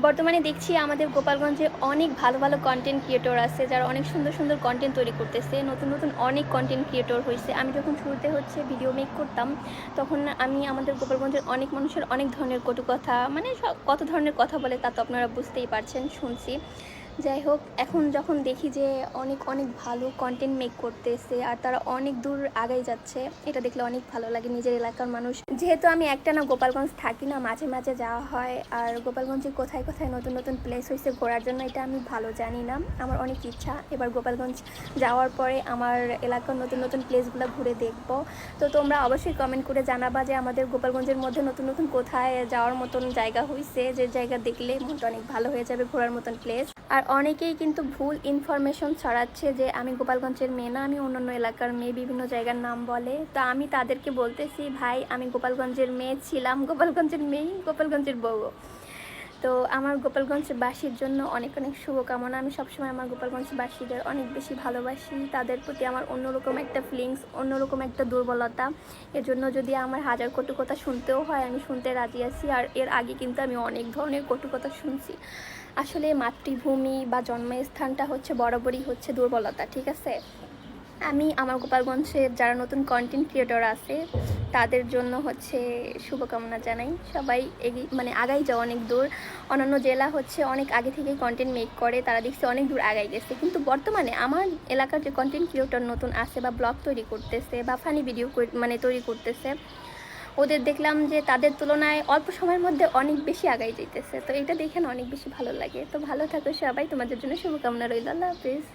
বর্তমানে দেখছি আমাদের গোপালগঞ্জে অনেক ভালো ভালো কন্টেন্ট ক্রিয়েটর আছে যারা অনেক সুন্দর সুন্দর কন্টেন্ট তৈরি করতেছে। নতুন নতুন অনেক কন্টেন্ট ক্রিয়েটর হয়েছে। আমি যখন শুরুতে ভিডিও মেক করতাম, তখন আমি আমাদের গোপালগঞ্জের অনেক মানুষের অনেক ধরনের কটু কথা, মানে কত ধরনের কথা বলে তা তো আপনারা বুঝতেই পারছেন, শুনছি। যাই হোক, এখন যখন দেখি যে অনেক অনেক ভালো কন্টেন্ট মেক করতেছে আর তারা অনেক দূর আগাই যাচ্ছে, এটা দেখলে অনেক ভালো লাগে। নিজের এলাকার মানুষ, যেহেতু আমি একটা না গোপালগঞ্জ থাকি না, মাঝে মাঝে যাওয়া হয়। আর গোপালগঞ্জে কোথায় কোথায় নতুন নতুন প্লেস হয়েছে ঘোরার জন্য, এটা আমি ভালো জানি না। আমার অনেক ইচ্ছা এবার গোপালগঞ্জ যাওয়ার পরে আমার এলাকার নতুন নতুন প্লেসগুলো ঘুরে দেখব। তো তোমরা অবশ্যই কমেন্ট করে জানাবা যে আমাদের গোপালগঞ্জের মধ্যে নতুন নতুন কোথায় যাওয়ার মতন জায়গা হয়েছে, যে জায়গা দেখলে মনটা অনেক ভালো হয়ে যাবে, ঘোরার মতন প্লেস। আর অনেকেই কিন্তু ভুল ইনফরমেশন ছড়াচ্ছে যে আমি গোপালগঞ্জের মেয়ে না, আমি অন্যান্য এলাকার মেয়ে, বিভিন্ন জায়গার নাম বলে। তো আমি তাদেরকে বলতেছি, ভাই আমি গোপালগঞ্জের মেয়ে ছিলাম, গোপালগঞ্জের মেয়ে, গোপালগঞ্জের বউ। তো আমার গোপালগঞ্জবাসীর জন্য অনেক অনেক শুভকামনা। আমি সবসময় আমার গোপালগঞ্জবাসীদের অনেক বেশি ভালোবাসি। তাদের প্রতি আমার অন্যরকম একটা ফিলিংস, অন্যরকম একটা দুর্বলতা। এর জন্য যদি আমার হাজার কটু কথা শুনতেও হয়, আমি শুনতে রাজি আছি। আর এর আগে কিন্তু আমি অনেক ধরনের কটু কথা শুনছি। আসলে মাতৃভূমি বা জন্মস্থানটা বরাবরই দুর্বলতা, ঠিক আছে? আমি আমার গোপালগঞ্জের যারা নতুন কন্টেন্ট ক্রিয়েটর আছে তাদের জন্য শুভকামনা জানাই। সবাই আগাই যাও অনেক দূর। অন্যান্য জেলা অনেক আগে থেকেই কন্টেন্ট মেক করে, তারা দেখছি অনেক দূর আগাই গেছে। কিন্তু বর্তমানে আমার এলাকার যে কন্টেন্ট ক্রিয়েটর নতুন আছে বা ব্লগ তৈরি করতেছে বা ফানি ভিডিও তৈরি করতেছে, ওদের দেখলাম যে তাদের তুলনায় অল্প সময়ের মধ্যে অনেক বেশি আগাই যাইতেছে। তো এটা দেখে না অনেক বেশি ভালো লাগে। তো ভালো থাকো সবাই, তোমাদের জন্য শুভকামনা রইল। আল্লাহ হাফিজ।